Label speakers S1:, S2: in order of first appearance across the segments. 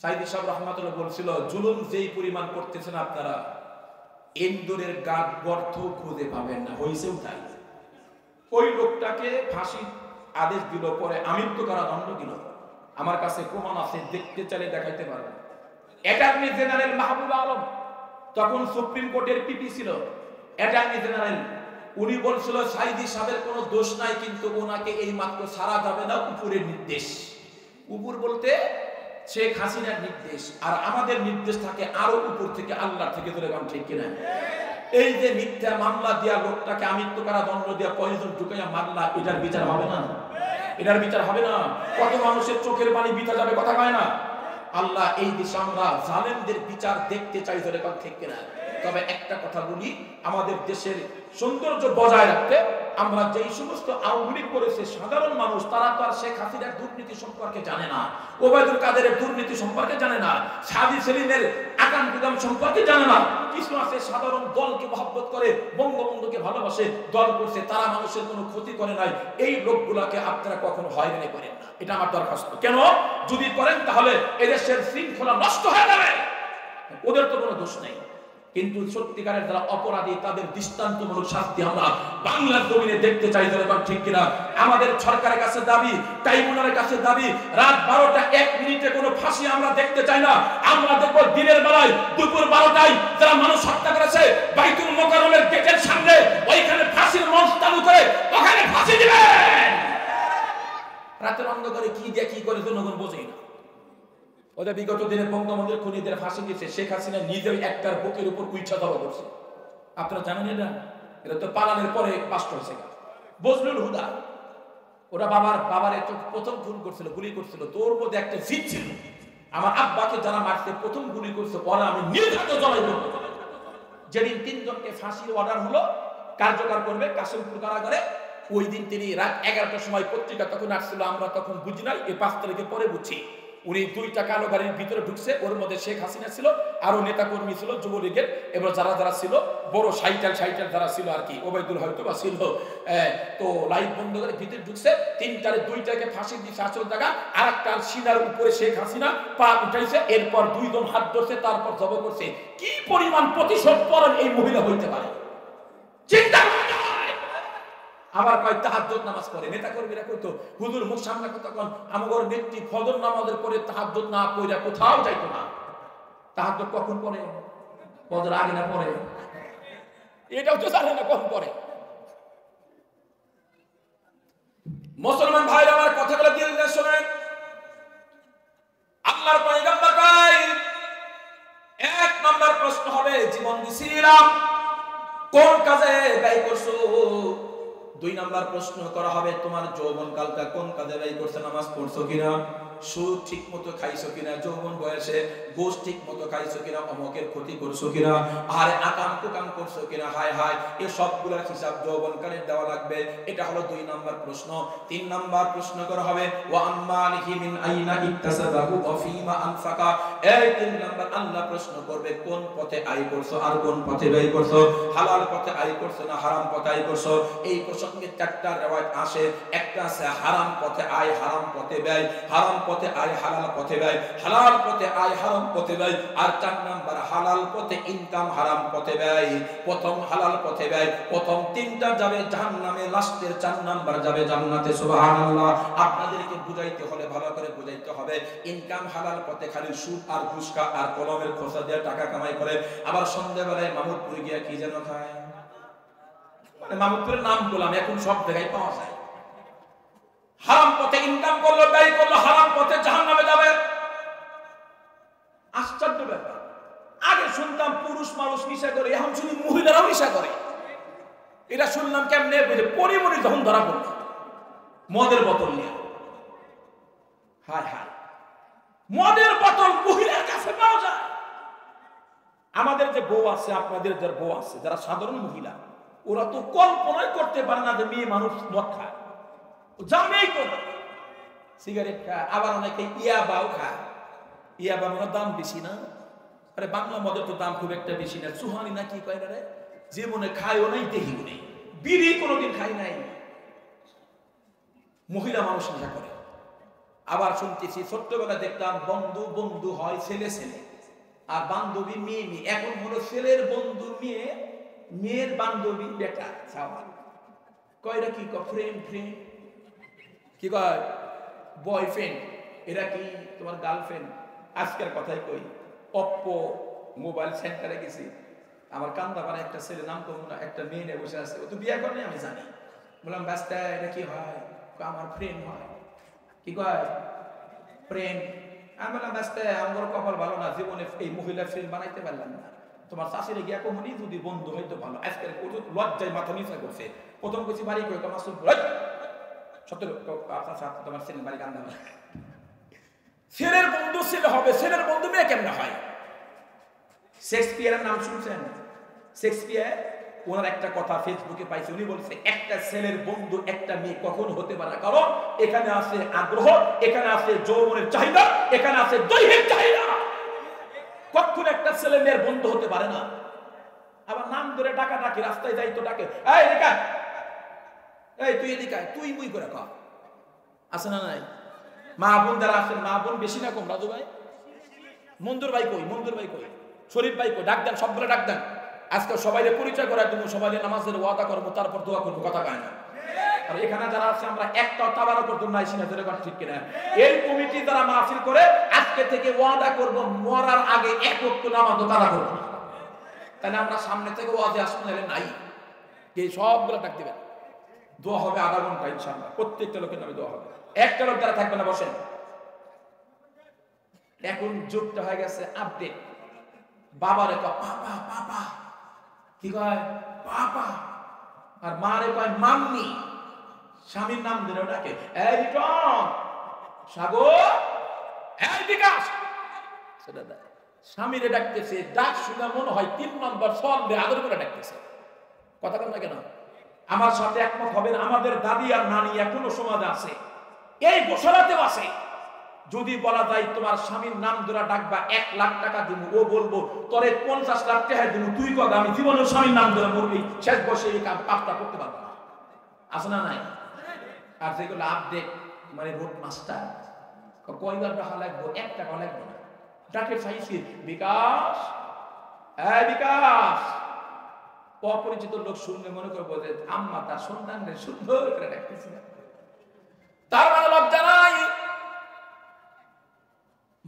S1: সাইদি সাহেব রহমাতুল্লাহ বলছিল, জুলুম যেই পরিমাণ করতেছেন আপনারা, ইন্দুরের গর্ত খুঁজে পাবেন না। হয়েছেও তাই। ওই লোকটাকে ফাঁসির আদেশ দিল, পরে আমৃত্যু কারাদণ্ড দিল। আমার কাছে প্রমাণ আছে, দেখতে চাইলে দেখাইতে পারবেন। অ্যাটর্নি জেনারেল মাহবুব আলম তখন সুপ্রিম কোর্টের পিপি ছিল, অ্যাটর্নি জেনারেল। উনি বলছিল সাইদি সাহেবের কোনো দোষ নাই, কিন্তু ওনাকে এই মাত্র ছাড়া যাবে না, উপরের নির্দেশ। উপর বলতে শেখ হাসিনার নির্দেশ, আর আমাদের নির্দেশ থাকে আরো উপর থেকে, আল্লাহ থেকে। ধরে গান ঠিক কিনা? এই যে মিথ্যা মামলা দিয়া লোকটাকে আমৃত্যু কারাদণ্ড দিয়া পয়জন ঢুকাইয়া মারলা, এটার বিচার হবে না? এটার বিচার হবে না? কত মানুষের চোখের পানি বিতা যাবে, কথা কয় না? আল্লাহ এই দেশে আমরা জালেমদের বিচার দেখতে চাই। ধরে গান ঠিক কিনা? তবে একটা কথা বলি, আমাদের দেশের সৌন্দর্য বজায় রাখতে আমরা যেই সমস্ত আওয়ামী করেছে সাধারণ মানুষ, তারা তো আর শেখ হাসিনার দুর্নীতি সম্পর্কে জানে না, ওবায়দুল কাদেরের দুর্নীতি সম্পর্কে জানে না, সাদি সেলিমের আকাম কুদাম সম্পর্কে জানে না। কিছু আছে সাধারণ দলকে মহব্বত করে, বঙ্গবন্ধুকে ভালোবাসে, দল করছে, তারা মানুষের কোনো ক্ষতি করে নাই। এই লোকগুলাকে আপনারা কখনো হয়রানি করেন না, এটা আমার দরখাস্ত। কেন? যদি করেন তাহলে এদেশের শৃঙ্খলা নষ্ট হয়ে যাবে। ওদের তো কোনো দোষ নেই, কিন্তু সত্যিকারের যারা অপরাধী তাদের দৃষ্টান্তমূলক শাস্তি আমরা বাংলার জমিনে দেখতে চাই। ঠিক কিনা? আমাদের সরকারের কাছে দাবি, ট্রাইব্যুনালের কাছে দাবি, রাত 12টা 1 মিনিটে কোনো ফাঁসি আমরা দেখতে চাই না। আমরা দেখব দিনের বেলায় দুপুর 12টায় যারা মানুষ হত্যা করেছে বাইতুল মোকাররমের গেটের সামনে, ওইখানে ফাঁসির মঞ্চ চালু করে ওখানে ফাঁসি দিবেন। রাতের অন্ধকারে কি দিয়ে কি করে জনগণ বোঝেই না। ওদের বিগত দিনে বঙ্গবন্ধুর খুনিদের ফাঁসি দিয়েছে, শেখ হাসিনা নিজেই একটার বুকের উপর উইঠা ধরা করছে। আপনারা জানেন এটা? এটা তো পালানের পরে পাস্ট হয়েছে। বজলুল হুদা, ওরা বাবার প্রথম খুন করছিল, গুলি করছিল, তোর মধ্যে একটা জিদ ছিল। আমার আব্বাকে যারা মারতে প্রথম গুলি করছে, ওরা আমি নির্ঘাত জবাই করব। যেদিন 3 জনকে ফাঁসির অর্ডার হলো, কার্যকর করবে কাশিমপুর কারাগারে, ওই দিন তিনি রাত 11টার সময়, পত্রিকা তখন আসছিল, আমরা তখন বুঝি নাই, এই 5 তারিখে পরে বুঝছি, উনি 2টা কালো গাড়ির ভিতরে ঢুকছে। ওর মধ্যে শেখ হাসিনা ছিল, আরো নেতা কর্মী ছিল যুবলীগের, এবার যারা যারা ছিল বড় সাইটাল যারা ছিল আর কি, ওবায়দুল হয়তো বা ছিল। তো লাইট বন্ধ করে ভিতরে ঢুকছে, 3টারে 2টাকে ফাঁসি দিয়েছে আসল জায়গা, আর একটা সিনার উপরে শেখ হাসিনা পা উঠাইছে, এরপর 2 জন হাত ধরছে, তারপর জব করছে। কি পরিমাণ প্রতিশোধ পরণ এই মহিলা হইতে পারে, চিন্তা করতে হয়। আবার কয় তাহাজ্জুদ নামাজ পড়ে। নেতা কর্মীরা কইতো হুজুর মুখ সামনে তখন আমগর নেত্রী ফজর নামাজের পরে তাহাজ্জুদ না পড়া কোথাও যাইতো না। তাহাজ্জুদ কখন পড়ে? ফজর আগে না পড়ে? এটাও তো জানে না কখন পড়ে। মুসলমান ভাইরা আমার কথাগুলো দিল দিয়ে শুনেন। আল্লাহর পয়গম্বর কয় 1 নাম্বার প্রশ্ন হবে, জীবন দিছিলাম কোন কাজে ব্যয় করছো? 2 নাম্বার প্রশ্ন করা হবে, তোমার যৌবনকালটা কোন কাজে ব্যয় করছো? নামাজ পড়ছো কিনা, সুদ ঠিক মতো খাইছো কিনা, যৌবন বয়সে গোশ ঠিক মতো খাইছো কিনা, অমকের ক্ষতি করছো কিনা, আর আকাম কুকাম করছো কিনা। হায় হায়, এই সবগুলোর হিসাব যৌবনকালে দেওয়া লাগবে। এটা হলো 2 নাম্বার প্রশ্ন। 3 নাম্বার প্রশ্ন করা হবে, ওয়া আম্মালিহি মিন আইনা ইকতাসাবাহু ওয়া ফীমা আনফাকা। এই 3 নাম্বার আল্লাহ প্রশ্ন করবে, কোন পথে আয় করছো আর কোন পথে ব্যয় করছো, হালাল পথে আয় করছো না হারাম পথে আয় করছো। এই প্রসঙ্গে 4টা riwayat আসে। একটা আছে হারাম পথে আয়, হারাম পথে ব্যয়, হারাম পথে আয়, হালাল পথে ব্যয়, হালাল পথে আয়, হারাম পথে ব্যয়। আর 4 নাম্বার হালাল পথে ইনকাম, হারাম পথে ব্যয়। প্রথম হালাল পথে ব্যয়, প্রথম 3টা যাবে জাহান্নামে, লাস্টের 4 নাম্বার যাবে জান্নাতে। সুবহানাল্লাহ। আপনাদেরকে বুঝাইতে হলে ভালো করে বুঝাইতে হবে। ইনকাম হালাল পথে খালি সুদ আর ঘুষ আর কলমের খোসা দিয়ে টাকা কামাই করে, আবার সন্ধ্যাবেলায় মামুদপুরে গিয়া কি যেন খায়। মানে মামুদপুরের নাম বললাম, এখন সব জায়গায় পাওয়া যায়। হারাম পথে ইনকাম করলো, ব্যয় করলো, হারাম পথে জাহান্নামে যাবে। আশ্চর্য ব্যাপার। আগে শুনতাম পুরুষ মানুষ নেশা করে, এখন শুনি মহিলারাও নেশা করে। এটা শুনলাম কেমনে? পরিমণি যখন ধরা পড়ল মদের বোতল নিয়ে। হায় হায়, মদের বোতল মহিলার কাছে পাওয়া যায়। আমাদের যে বউ আছে, আপনাদের যার বউ আছে, যারা সাধারণ মহিলা, ওরা তো কল্পনাই করতে পারে না যে মেয়ে মানুষ মদ খায়। জানেই তো না, সিগারেট খায়, আবার অনেকে ইয়াবাও খায়। ইয়াবা মনে দাম বেশি না? আরে বাংলা মদের তো দাম খুব একটা বেশি না। সুহানি না কি কয় না রে, জীবনে খায়ও নাই, দেখিও নেই, বিড়ি কোনোদিন খাই নাই। মহিলা মানুষ নেশা করে। আবার শুনতেছি ছোট্টবেলায় দেখতাম বন্ধু বন্ধু হয় ছেলে ছেলে, আর বান্ধবী মেয়ে মেয়ে। এখন হলো ছেলের বন্ধু মেয়ে, মেয়ের বান্ধবী বেটা। কয়টা কি ফ্রেন্ড ফ্রেন্ড, কি কয় বয়ফ্রেন্ড, এরা কি তোমার গার্লফ্রেন্ড। আজকের কথাই কই, অপ্পো মোবাইল সেন্টারে গেছি, আমার কান্দাপাড়া একটা ছেলে, নাম করবো না, একটা মেয়ে নিয়ে বসে আছে, ও তো বিয়ে করে আমি জানি। বললাম ব্যস্ত, এটা কি হয়? আমার ফ্রেন্ড হয়। কি কয় ফ্রেন্ড? আমি বললাম ব্যস্ত, আমার কপাল ভালো না, জীবনে এই মহিলা ফ্রেন্ড বানাইতে পারলাম না। তোমার শাশুড়ি গিয়া কমনি যদি বন্ধু হইতো ভালো। আজকের লজ্জায় মাথা নিচা করছে। প্রথম কিছু বাড়ি করে তোমার সত্য তোমার ছেলের বাড়ি কান্দা। ছেলের বন্ধু ছেলে হবে, ছেলের বন্ধু মেয়ে কেমন হয়? শেক্সপিয়ারের নাম শুনছেন? শেক্সপিয়ার, ওনার একটা কথা ফেসবুকে পাইছে, উনি বলছে একটা ছেলের বন্ধু একটা মেয়ে কখনো হতে পারে না, কারণ এখানে আছে আগ্রহ, এখানে আছে যৌবনের চাহিদা, এখানে আছে দৈহিক চাহিদা। কখনো একটা ছেলে মেয়ের বন্ধু হতে পারে না। আবার নাম ধরে ডাকা ডাকি, রাস্তায় যাই তো ডাকে, এই এদিকে, এই তুই এদিকে, তুই মুই করে কর, আছে না নাই? মা বোন যারা আছেন, মা বোন বেশি না কম? রাজু ভাই, মন্দুর ভাই কই, মন্দুর ভাই কই, শরীফ ভাই কই, ডাক দেন, সবগুলো ডাক দেন। আজকে সবাইকে পরিচয় করায় তুমি, সবাই নামাজের ওয়াদা করবো, তারপর দোয়া করবো, কথা কয় না। আর এখানে যারা আছে আমরা একটা তাবারও করতে নাই, সিনা ধরে কথা ঠিক কিনা? এই কমিটি যারা মাহফিল করে, আজকে থেকে ওয়াদা করব মরার আগে এক ওয়াক্ত নামাজও তারা করব না। তাহলে আমরা সামনে থেকে ওয়াজে আসবো না, নাই এই সবগুলো ডাক দিবেন, দোয়া হবে আধা ঘন্টা ইনশাআল্লাহ, প্রত্যেকটা লোকের নামে দোয়া হবে। একটা লোক যারা থাকবে না বসেন। এখন যুগটা হয়ে গেছে আপডেট, বাবারে কয় পাপা পাপা, কি কয় পাপা, আর মারে কয় মাম্মি, স্বামীর নাম ধরে ডাকে, এই রিটন, সাগর, এই বিকাশ, সেটা দেয়। স্বামীরে ডাকতেছে, ডাক শুনে মনে হয় 3 নম্বর সন্দেহ আদর করে ডাকতেছে। কথা বল না কেন? আমার সাথে একমত হবেন, আমাদের দাদি আর নানি এখনো সমাজে আছে, এই গোসলাতেও আছে। যদি বলা যায় তোমার স্বামীর নাম ধরে ডাকবা 1 লাখ টাকা দিব, ও বলবো তোরে 50 লাখ টাকা দিব, তুই কগ আমি জীবনের স্বামীর নাম ধরে মরবি, শেষ বসে এই কাজটা করতে পারবো না। আছে না নাই? আর যেগুলো আপডেট মানে রোড মাস্টার, কয়বার টাকা লাগবো? 1 টাকা লাগবে না, ডাকে চাইছি বিকাশ, এই বিকাশ। অপরিচিত লোক শুনলে মনে করবো যে আম্মা তার সন্তানদের সুন্দর করে ডাকতেছে, তার মানে লজ্জা নাই।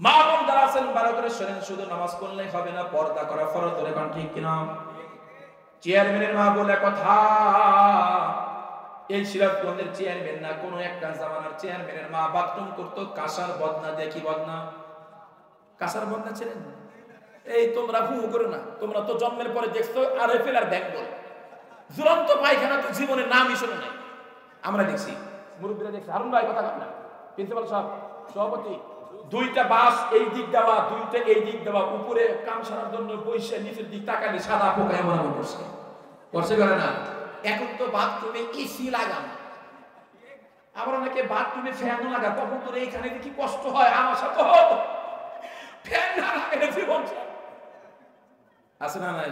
S1: মা বোন যারা আছেন ভালো করে শোনেন, শুধু নামাজ পড়লেই হবে না, পর্দা করা ফরজ, ধরে কোন ঠিক কিনা? চেয়ারম্যানের মা বলে কথা, এই সিরাজগঞ্জের চেয়ারম্যান না, কোন একটা জামানার চেয়ারম্যানের মা বাথরুম করতো কাঁসার বদনা দিয়ে। কি বদনা? কাঁসার বদনা ছিলেন? এই তোমরা হু করো না, তোমরা তো জন্মের পরে দেখছো আরএফএল আর বেঙ্গল, ঝুলন্ত পায়খানা তো জীবনের নামই শোনো নাই। আমরা দেখছি, মুরব্বীরা দেখছি। হারুন ভাই কথা বলেন না, প্রিন্সিপাল সাহেব, সভাপতি, 2টা বাস এই দিক দেওয়া, 2টা এই দিক দেওয়া, উপরে কাম সারার জন্য পয়সা, নিচের দিক তাকালে সাদা পোকা এমন করছে, করছে করে না? এখন তো বাথরুমে এসি লাগানো, আবার অনেকে বাথরুমে ফ্যানও লাগা। তখন তোর এইখানে কি কষ্ট হয়, আমার সাথে ফ্যান না লাগালে জীবন আছে না নাই?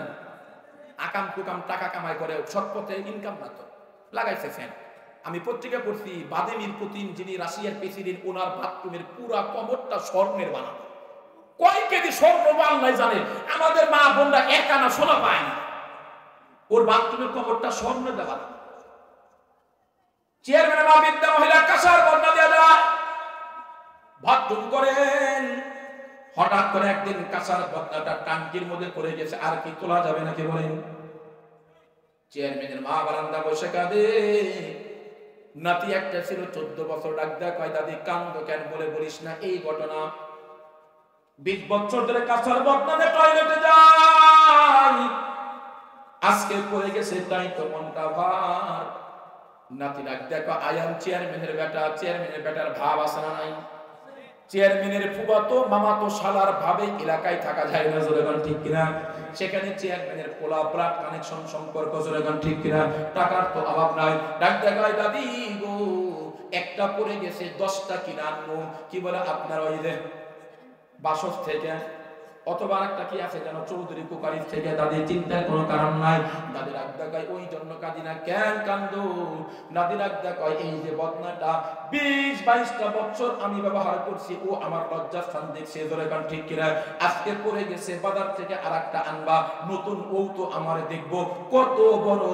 S1: আকাম কুকাম টাকা কামাই করে, সৎ পথে ইনকাম না, তো লাগাইছে ফ্যান। আমি পত্রিকা পড়ছি, ভাদিমির পুতিন যিনি রাশিয়ার প্রেসিডেন্ট, ওনার বাথরুমের পুরা কমরটা স্বর্ণের বানানো। কয় কেজি স্বর্ণ আল্লাহ জানে, আমাদের মা বোনরা 1 আনা সোনা পায় না, ওর বাথরুমের কমরটা স্বর্ণ দেওয়া। চেয়ারম্যানের মা বিদ্যা মহিলা কাঁসার বদনা দেওয়া যায়, বাথরুম করেন। হঠাৎ করে একদিন কাঁসার বদনাটা টাঙ্কির মধ্যে পড়ে গেছে, আর কি তোলা যাবে নাকি বলেন? চেয়ারম্যানের মা বারান্দা বসে কাঁদে। নাতি একটা ছিল 14 বছর, ডাক দেয়া কয় দাদি কান্দো কেন? বলে বলিস না, এই ঘটনা 20 বছর ধরে কাঁসার বদনাতে টয়লেটে যাই, আজকে পড়ে গেছে, তাই তো মনটা ভার। নাতি ডাক দেখো, আয়াম চেয়ারম্যানের বেটা, চেয়ারম্যানের বেটার ভাব আছে না নাই? চেয়ারম্যানের ফুফাতো মামাতো শালার ভাবে এলাকায় থাকা যায় না, জোরে গান ঠিক কিনা? সেখানে চেয়ারম্যানের পোলা ব্লাড কানেকশন সম্পর্ক, জোরে গান ঠিক কিনা? টাকার তো অভাব নাই। ডাক দেখায় দাদি গো, একটা পড়ে গেছে 10টা কিনা আনবো। কি বলে আপনার ওই যে বাসস থেকে অথবা একটা কি আছে যেন চৌধুরী কুকারির থেকে দাদির চিন্তার কোনো কারণ নাই। দাদির আগদা কয় ওই জন্য কাঁদি না কেন কান্দো? দাদির আগদা কয় এই যে বদনাটা 20-22টা বছর আমি ব্যবহার করছি, ও আমার লজ্জাস্থান দেখছে, ধরে কান ঠিক কিনা? আজকে পড়ে গেছে, বাজার থেকে আর একটা আনবা নতুন, ও তো আমার দেখবো কত বড়